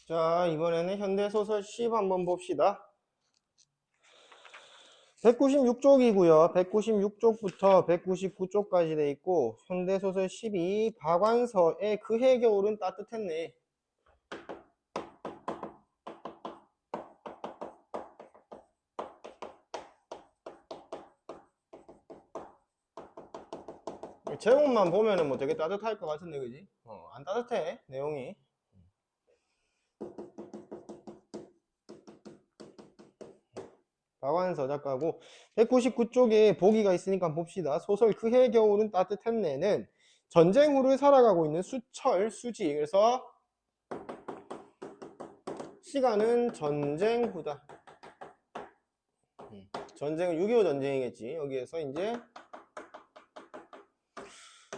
자, 이번에는 현대소설 10 한번 봅시다. 196쪽이고요. 196쪽부터 199쪽까지 돼 있고, 현대소설 12 박완서의 그해 겨울은 따뜻했네. 제목만 보면은 뭐 되게 따뜻할 것 같은데, 그지? 안 따뜻해, 내용이. 박완서 작가고, 199쪽에 보기가 있으니까 봅시다. 소설 그해 겨울은 따뜻했네는 전쟁 후를 살아가고 있는 수철, 수지. 그래서 시간은 전쟁 후다. 전쟁은 6.25 전쟁이겠지. 여기에서 이제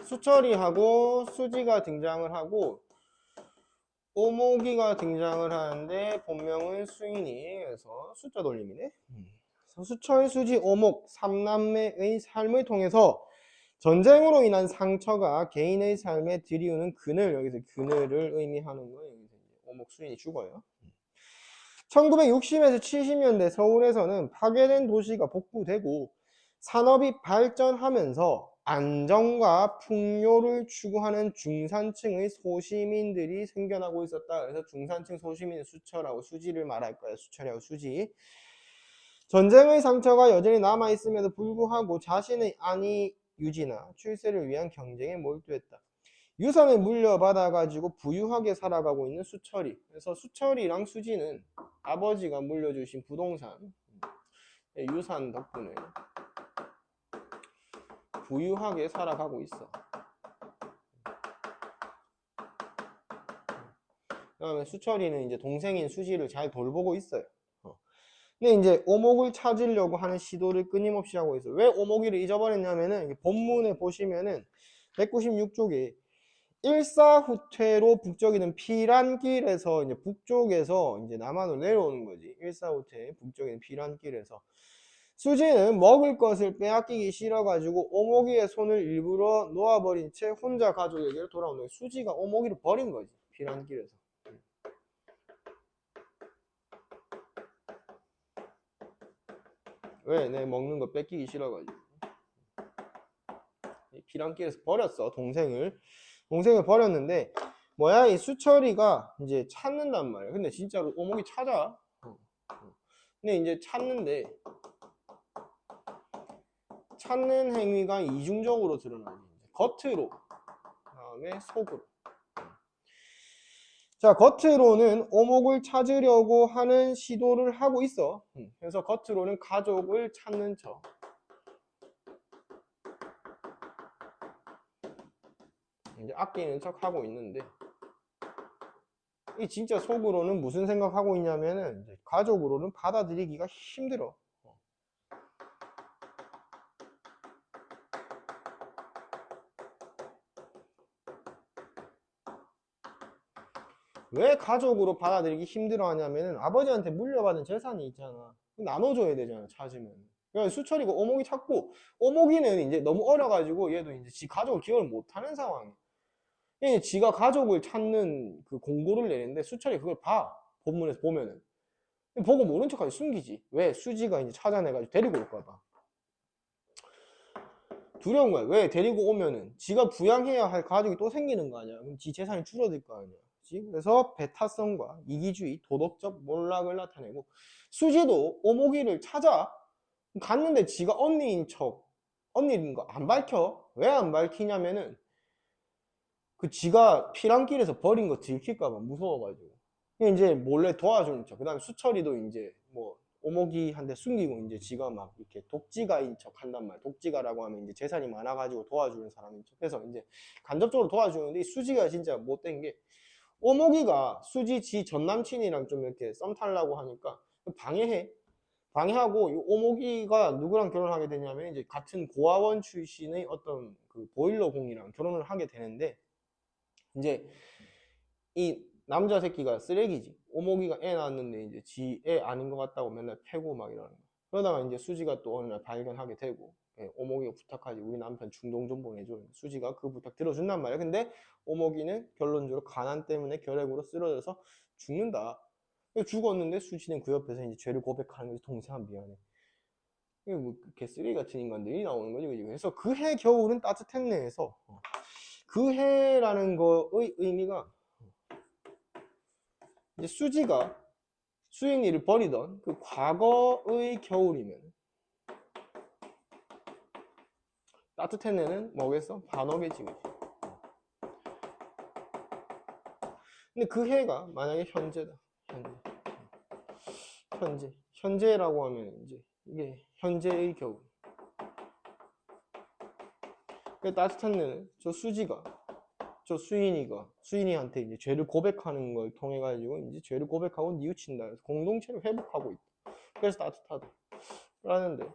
수철이하고 수지가 등장을 하고 오목이가 등장을 하는데 본명은 수인이. 그래서 숫자 돌림이네. 수철, 수지, 오목 3남매의 삶을 통해서 전쟁으로 인한 상처가 개인의 삶에 들이우는 그늘, 여기서 그늘을 의미하는 거예요. 여기서 오목 수인이 죽어요. 1960에서 70년대 서울에서는 파괴된 도시가 복구되고 산업이 발전하면서 안정과 풍요를 추구하는 중산층의 소시민들이 생겨나고 있었다. 그래서 중산층 소시민 수철하고 수지를 말할 거예요. 수철하고 수지. 전쟁의 상처가 여전히 남아있음에도 불구하고 자신의 안위 유지나 출세를 위한 경쟁에 몰두했다. 유산을 물려받아가지고 부유하게 살아가고 있는 수철이. 그래서 수철이랑 수지는 아버지가 물려주신 부동산, 유산 덕분에 부유하게 살아가고 있어. 그 다음에 수철이는 이제 동생인 수지를 잘 돌보고 있어요. 근데 이제 오목을 찾으려고 하는 시도를 끊임없이 하고 있어요. 왜 오목이를 잊어버렸냐면은 본문에 보시면은 196쪽에 일사후퇴로 북쪽이는 피란길에서 이제 북쪽에서 이제 남한으로 내려오는 거지. 일사후퇴 북쪽에는 피란길에서 수지는 먹을 것을 빼앗기기 싫어가지고 오목이의 손을 일부러 놓아버린 채 혼자 가족에게로 돌아오는 거예요. 수지가 오목이를 버린 거지. 피란길에서. 왜? 내 먹는 거 뺏기기 싫어가지고. 피란길에서 버렸어. 동생을 버렸는데 뭐야, 이 수철이가 이제 찾는단 말이야. 근데 진짜로 오목이 찾아. 근데 이제 찾는 행위가 이중적으로 드러나지. 겉으로, 그다음에 속으로. 자, 겉으로는 오목을 찾으려고 하는 시도를 하고 있어. 그래서 겉으로는 가족을 찾는 척. 이제 아끼는 척 하고 있는데, 이 진짜 속으로는 무슨 생각하고 있냐면은 이제 가족으로는 받아들이기가 힘들어. 왜 가족으로 받아들이기 힘들어 하냐면은 아버지한테 물려받은 재산이 있잖아. 나눠줘야 되잖아, 찾으면. 그러니까 수철이가 오목이 찾고, 오목이는 이제 너무 어려가지고 얘도 이제 지 가족을 기억을 못하는 상황이야. 이게 지가 가족을 찾는 그 공고를 내는데 수철이 그걸 봐. 본문에서 보면은. 보고 모른 척하지, 숨기지. 왜? 수지가 이제 찾아내가지고 데리고 올까봐. 두려운 거야. 왜? 데리고 오면은 지가 부양해야 할 가족이 또 생기는 거 아니야. 그럼 지 재산이 줄어들 거 아니야. 그치? 그래서 배타성과 이기주의, 도덕적 몰락을 나타내고, 수지도 오목이를 찾아 갔는데 지가 언니인 척, 언니인 거 안 밝혀. 왜 안 밝히냐면은 그 지가 피랑길에서 버린 거 들킬까봐 무서워가지고. 이제 몰래 도와주는 척. 그 다음에 수철이도 이제 뭐 오목이한테 숨기고 이제 지가 막 이렇게 독지가인 척 한단 말이야. 독지가라고 하면 이제 재산이 많아가지고 도와주는 사람인 척 해서 이제 간접적으로 도와주는데, 수지가 진짜 못된 게, 오목이가 수지 지 전 남친이랑 좀 이렇게 썸 타려고 하니까 방해하고, 이 오목이가 누구랑 결혼하게 되냐면 이제 같은 고아원 출신의 어떤 그 보일러공이랑 결혼을 하게 되는데, 이제 이 남자 새끼가 쓰레기지. 오목이가 애 낳았는데 이제 지 애 아닌 것 같다고 맨날 패고 막 이러는 거야. 그러다가 이제 수지가 또 어느 날 발견하게 되고, 예, 오목이가 부탁하지. 우리 남편 중동 좀 보내줘. 수지가 그 부탁 들어준단 말이야. 근데 오목이는 결론적으로 가난 때문에 결핵으로 쓰러져서 죽는다. 죽었는데 수지는 그 옆에서 이제 죄를 고백하는 거지. 동생아 미안해. 이게 뭐 개쓰레기 같은 인간들이 나오는 거지. 그지? 그래서 그 해 겨울은 따뜻했네 해서 그 해라는 거의 의미가 이제 수지가 수인이를 버리던 그 과거의 겨울이면 따뜻한 애는 뭐겠어? 반어겠지, 그지? 근데 그 해가 만약에 현재다. 현재라고 하면 이제 이게 현재의 겨울. 그 따뜻한 애는 저 수지가, 저 수인이한테 이제 죄를 고백하는 걸 통해 가지고 이제 죄를 고백하고 뉘우친다. 그래서 공동체를 회복하고 있다. 그래서 따뜻하다. 라는데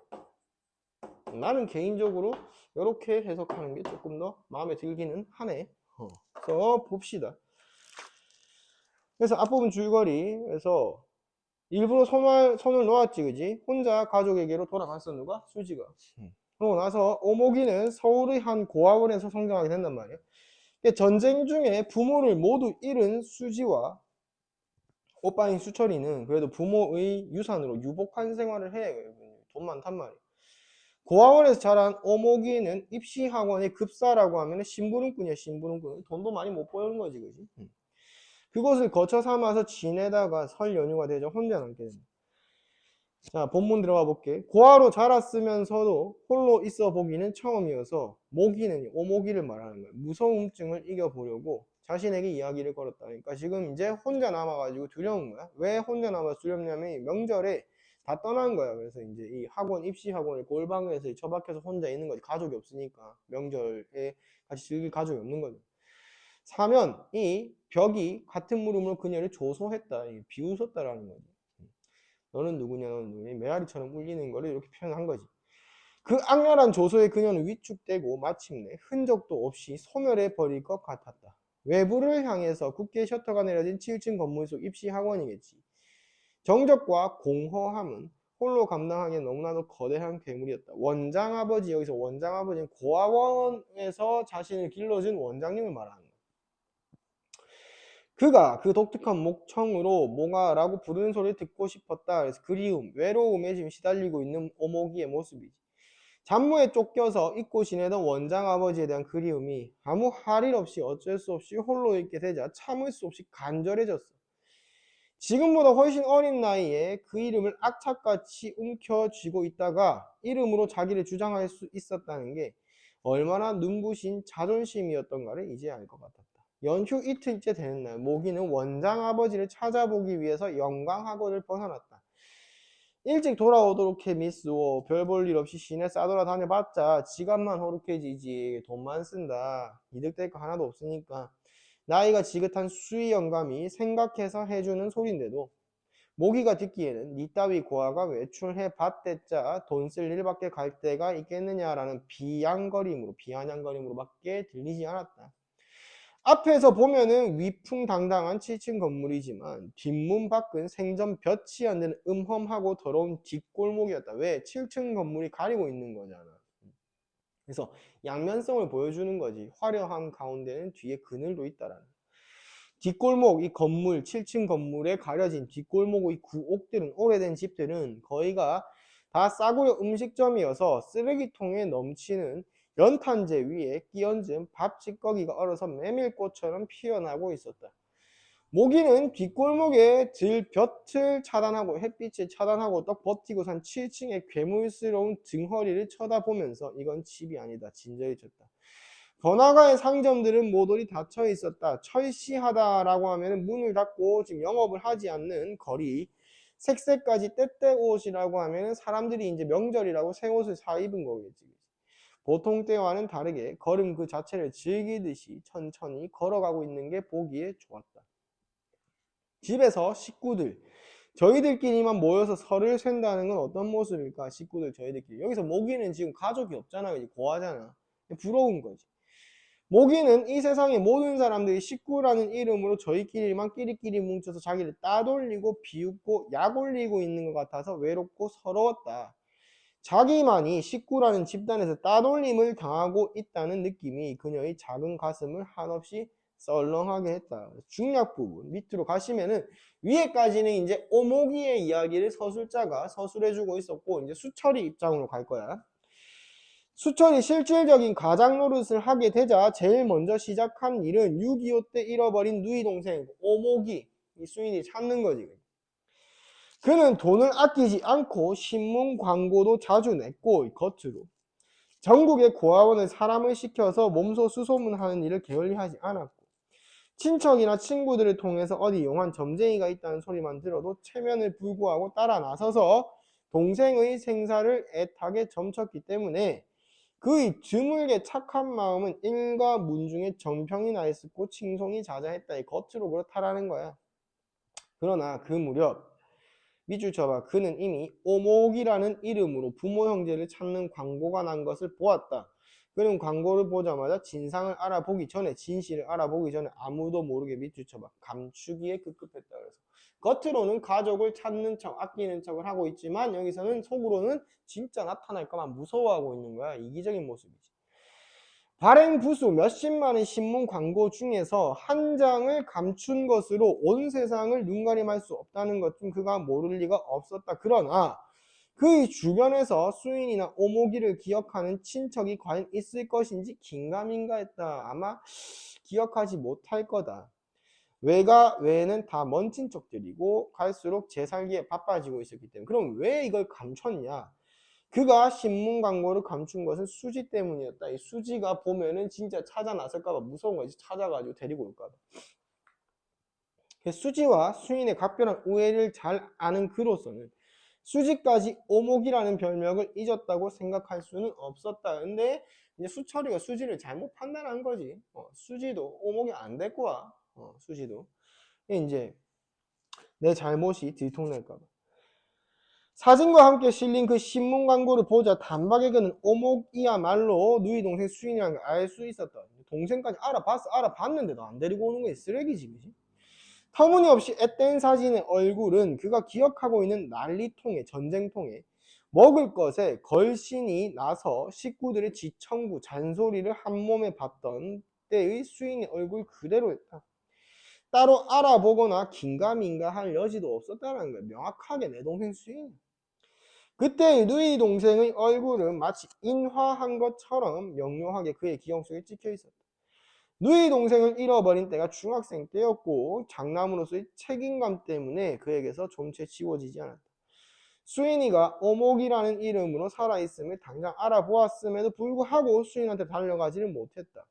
나는 개인적으로 이렇게 해석하는 게 조금 더 마음에 들기는 하네. 그래서 봅시다. 그래서 앞부분 줄거리에서 일부러 손을 놓았지, 그지? 혼자 가족에게로 돌아갔어, 누가? 수지가. 그러고 나서 오목이는 서울의 한 고아원에서 성장하게 된단 말이야. 전쟁 중에 부모를 모두 잃은 수지와 오빠인 수철이는 그래도 부모의 유산으로 유복한 생활을 해. 돈 많단 말이야. 고아원에서 자란 오목이는 입시학원의 급사라고 하면 심부름꾼이야, 심부름꾼. 돈도 많이 못 버는 거지, 그지? 그것을 거쳐 삼아서 지내다가 설 연휴가 되자 혼자 남게 된다. 자, 본문 들어가 볼게. 고아로 자랐으면서도 홀로 있어 보기는 처음이어서 모기는 오모기를 말하는 거예요. 무서움증을 이겨보려고 자신에게 이야기를 걸었다. 그러니까 지금 이제 혼자 남아가지고 두려운 거야. 왜 혼자 남아서 두렵냐면 명절에 다 떠난 거야. 그래서 이제 이 학원, 입시 학원을 골방에서 처박혀서 혼자 있는 거지. 가족이 없으니까. 명절에 같이 즐길 가족이 없는 거죠. 사면 이 벽이 같은 물음으로 그녀를 조소했다. 비웃었다라는 거지. 너는 누구냐, 너는 누구냐, 메아리처럼 울리는 거를 이렇게 표현한 거지. 그 악랄한 조소에 그녀는 위축되고 마침내 흔적도 없이 소멸해 버릴 것 같았다. 외부를 향해서 굳게 셔터가 내려진 7층 건물 속 입시 학원이겠지. 정적과 공허함은 홀로 감당하기에 너무나도 거대한 괴물이었다. 원장 아버지, 여기서 원장 아버지는 고아원에서 자신을 길러준 원장님을 말하는 거야. 그가 그 독특한 목청으로 뭐가라고 부르는 소리를 듣고 싶었다. 그래서 그리움, 외로움에 지금 시달리고 있는 오목이의 모습이지. 잡무에 쫓겨서 잊고 지내던 원장 아버지에 대한 그리움이 아무 할 일 없이 어쩔 수 없이 홀로 있게 되자 참을 수 없이 간절해졌어. 지금보다 훨씬 어린 나이에 그 이름을 악착같이 움켜쥐고 있다가 이름으로 자기를 주장할 수 있었다는 게 얼마나 눈부신 자존심이었던가를 이제 알 것 같았다. 연휴 이틀째 되는 날 모기는 원장 아버지를 찾아보기 위해서 영광학원을 벗어났다. 일찍 돌아오도록 해 미스 워. 별 볼 일 없이 시내 싸돌아 다녀봤자 지갑만 호룩해지지. 돈만 쓴다. 이득될 거 하나도 없으니까. 나이가 지긋한 수의 영감이 생각해서 해주는 소린데도 모기가 듣기에는 니 따위 고아가 외출해 봤댔자 돈 쓸 일밖에 갈 데가 있겠느냐라는 비아냥거림으로밖에 들리지 않았다. 앞에서 보면은 위풍당당한 7층 건물이지만 뒷문 밖은 생전 볕이 안 되는 음험하고 더러운 뒷골목이었다. 왜? 7층 건물이 가리고 있는 거잖아. 그래서 양면성을 보여주는 거지. 화려한 가운데는 뒤에 그늘도 있다라는. 뒷골목, 이 건물, 7층 건물에 가려진 뒷골목의 구옥들은, 오래된 집들은 거의가 다 싸구려 음식점이어서 쓰레기통에 넘치는 연탄재 위에 끼얹은 밥 찌꺼기가 얼어서 메밀꽃처럼 피어나고 있었다. 모기는 뒷골목에 들볕을 차단하고 햇빛을 차단하고 떡 버티고 산 7층의 괴물스러운 등허리를 쳐다보면서 이건 집이 아니다 진저리 쳤다. 번화가의 상점들은 모조리 닫혀 있었다. 철시하다라고 하면 문을 닫고 지금 영업을 하지 않는 거리. 색색까지 때때옷이라고 하면 사람들이 이제 명절이라고 새 옷을 사 입은 거겠지. 보통 때와는 다르게 걸음 그 자체를 즐기듯이 천천히 걸어가고 있는 게 보기에 좋았다. 집에서 식구들, 저희들끼리만 모여서 설을 샌다는 건 어떤 모습일까? 식구들 저희들끼리. 여기서 모기는 지금 가족이 없잖아. 고아잖아. 부러운 거지. 모기는 이 세상의 모든 사람들이 식구라는 이름으로 저희끼리만 끼리끼리 뭉쳐서 자기를 따돌리고 비웃고 약올리고 있는 것 같아서 외롭고 서러웠다. 자기만이 식구라는 집단에서 따돌림을 당하고 있다는 느낌이 그녀의 작은 가슴을 한없이 썰렁하게 했다. 중략 부분 밑으로 가시면은 위에까지는 이제 오목이의 이야기를 서술자가 서술해주고 있었고 이제 수철이 입장으로 갈 거야. 수철이 실질적인 가장 노릇을 하게 되자 제일 먼저 시작한 일은 6.25 때 잃어버린 누이 동생 오목이 이 수인이 찾는 거지. 그는 돈을 아끼지 않고 신문 광고도 자주 냈고 겉으로 전국의 고아원에 사람을 시켜서 몸소 수소문하는 일을 게을리하지 않았고 친척이나 친구들을 통해서 어디 용한 점쟁이가 있다는 소리만 들어도 체면을 불구하고 따라 나서서 동생의 생사를 애타게 점쳤기 때문에 그의 드물게 착한 마음은 일가 문중에 정평이 나 있었고 칭송이 자자했다. 겉으로 그렇다라는 거야. 그러나 그 무렵 밑줄 쳐봐. 그는 이미 오목이라는 이름으로 부모 형제를 찾는 광고가 난 것을 보았다. 그는 광고를 보자마자 진상을 알아보기 전에 진실을 알아보기 전에 아무도 모르게 밑줄 쳐봐. 감추기에 급급했다. 그래서 겉으로는 가족을 찾는 척 아끼는 척을 하고 있지만 여기서는 속으로는 진짜 나타날까만 무서워하고 있는 거야. 이기적인 모습이지. 발행 부수 몇십만의 신문 광고 중에서 한 장을 감춘 것으로 온 세상을 눈가림할 수 없다는 것 좀 그가 모를 리가 없었다. 그러나 그의 주변에서 수인이나 오목이를 기억하는 친척이 과연 있을 것인지 긴가민가 했다. 아마 기억하지 못할 거다. 외에는 다 먼 친척들이고 갈수록 재살기에 바빠지고 있었기 때문에. 그럼 왜 이걸 감췄냐? 그가 신문 광고를 감춘 것은 수지 때문이었다. 이 수지가 보면은 진짜 찾아 나설까봐 무서운 거지. 찾아가지고 데리고 올까봐. 수지와 수인의 각별한 우애를 잘 아는 그로서는 수지까지 오목이라는 별명을 잊었다고 생각할 수는 없었다. 근데 이제 수철이가 수지를 잘못 판단한 거지. 수지도 오목이 안 될 거야. 수지도. 이제 내 잘못이 들통날까봐. 사진과 함께 실린 그 신문 광고를 보자 단박에 그는 오목이야말로 누이 동생 수인이라는 걸 알 수 있었다. 동생까지 알아봤는데도 안 데리고 오는 거야. 쓰레기지, 그지? 터무니없이 앳된 사진의 얼굴은 그가 기억하고 있는 난리통에 전쟁통에 먹을 것에 걸신이 나서 식구들의 지청구 잔소리를 한 몸에 받던 때의 수인의 얼굴 그대로였다. 따로 알아보거나 긴가민가 할 여지도 없었다는 거야. 명확하게 내 동생 수인. 그때 누이 동생의 얼굴은 마치 인화한 것처럼 명료하게 그의 기억 속에 찍혀 있었다. 누이 동생을 잃어버린 때가 중학생 때였고 장남으로서의 책임감 때문에 그에게서 좀채 지워지지 않았다. 수인이가 오목이라는 이름으로 살아있음을 당장 알아보았음에도 불구하고 수인한테 달려가지를 못했다.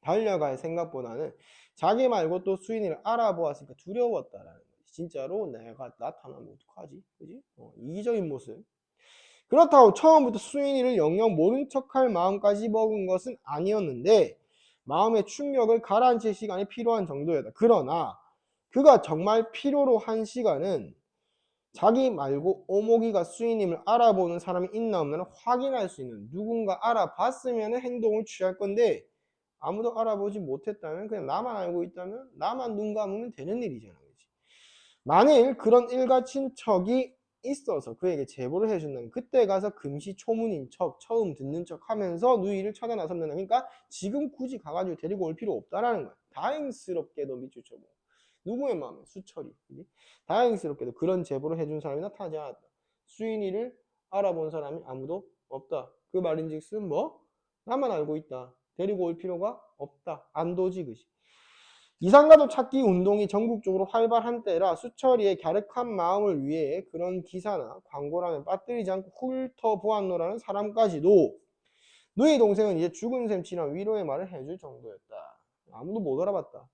달려갈 생각보다는 자기 말고 또 수인이를 알아보았으니까 두려웠다라는 거지. 진짜로 내가 나타나면 어떡하지? 그지? 이기적인 모습. 그렇다고 처음부터 수인이를 영영 모른 척할 마음까지 먹은 것은 아니었는데 마음의 충격을 가라앉힐 시간이 필요한 정도였다. 그러나 그가 정말 필요로 한 시간은 자기 말고 오목이가 수인임을 알아보는 사람이 있나 없나를 확인할 수 있는 누군가 알아봤으면 행동을 취할 건데 아무도 알아보지 못했다면 그냥 나만 알고 있다면 나만 눈 감으면 되는 일이잖아. 그렇지? 만일 그런 일가 친척이 있어서 그에게 제보를 해준다면 그때 가서 금시초문인 척 처음 듣는 척 하면서 누이를 찾아 나섰는다. 그러니까 지금 굳이 가가지고 데리고 올 필요 없다라는 거야. 다행스럽게도 밑줄 쳐보 누구의 마음에 수철이. 그치? 다행스럽게도 그런 제보를 해준 사람이 나타나지 않았다. 수인이를 알아본 사람이 아무도 없다. 그 말인즉슨 뭐? 나만 알고 있다. 데리고 올 필요가 없다. 안도지그시. 이상가족 찾기 운동이 전국적으로 활발한 때라 수철이의 갸륵한 마음을 위해 그런 기사나 광고라면 빠뜨리지 않고 훑어보았노라는 사람까지도 누이 동생은 이제 죽은 셈 치는 위로의 말을 해줄 정도였다. 아무도 못 알아봤다.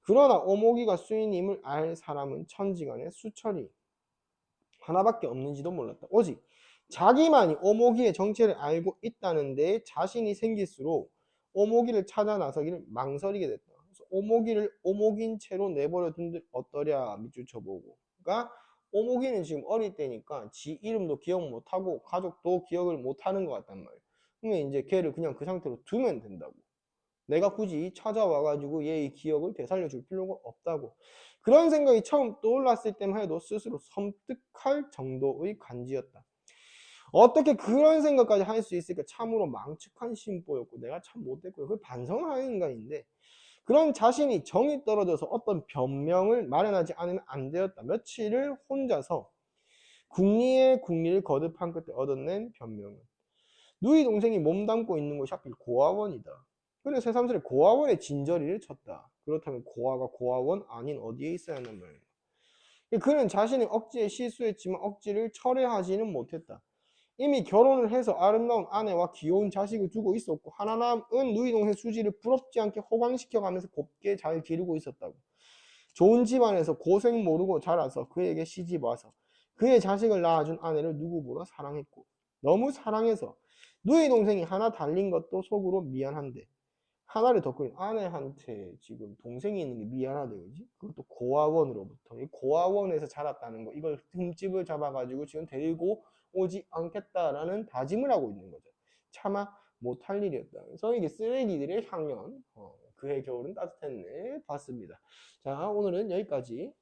그러나 오목이가 수인임을 알 사람은 천지간에 수철이 하나밖에 없는지도 몰랐다. 오직 자기만이 오목이의 정체를 알고 있다는 데 자신이 생길수록 오목이를 찾아 나서기를 망설이게 됐다. 그래서 오목이를 오목인 채로 내버려 둔들 어떠랴 밑줄 쳐보고. 그러니까 오목이는 지금 어릴 때니까 지 이름도 기억 못하고 가족도 기억을 못하는 것 같단 말이야. 그러면 이제 걔를 그냥 그 상태로 두면 된다고. 내가 굳이 찾아와가지고 얘의 기억을 되살려 줄 필요가 없다고. 그런 생각이 처음 떠올랐을 때만 해도 스스로 섬뜩할 정도의 간지였다. 어떻게 그런 생각까지 할 수 있을까? 참으로 망측한 심보였고 내가 참 못됐고요. 그걸 반성하는 인간인데 그런 자신이 정이 떨어져서 어떤 변명을 마련하지 않으면 안 되었다. 며칠을 혼자서 궁리에 궁리를 거듭한 끝에 얻어낸 변명은 누이 동생이 몸담고 있는 곳이 하필 고아원이다. 그래 새삼스레 고아원에 진저리를 쳤다. 그렇다면 고아가 고아원 아닌 어디에 있어야 하는 말이야. 그는 자신의 억지에 실수했지만 억지를 철회하지는 못했다. 이미 결혼을 해서 아름다운 아내와 귀여운 자식을 두고 있었고 하나 남은 누이 동생 수지를 부럽지 않게 호강시켜가면서 곱게 잘 기르고 있었다고. 좋은 집안에서 고생 모르고 자라서 그에게 시집 와서 그의 자식을 낳아준 아내를 누구보다 사랑했고 너무 사랑해서 누이 동생이 하나 달린 것도 속으로 미안한데 하나를 더 끓인 아내한테 지금 동생이 있는 게 미안하대, 그지? 그것도 고아원으로부터. 이 고아원에서 자랐다는 거, 이걸 흠집을 잡아가지고 지금 데리고 오지 않겠다라는 다짐을 하고 있는 거죠. 차마 못할 일이었다. 그래서 이게 쓰레기들의 향연, 그의 겨울은 따뜻했네 봤습니다. 자, 오늘은 여기까지.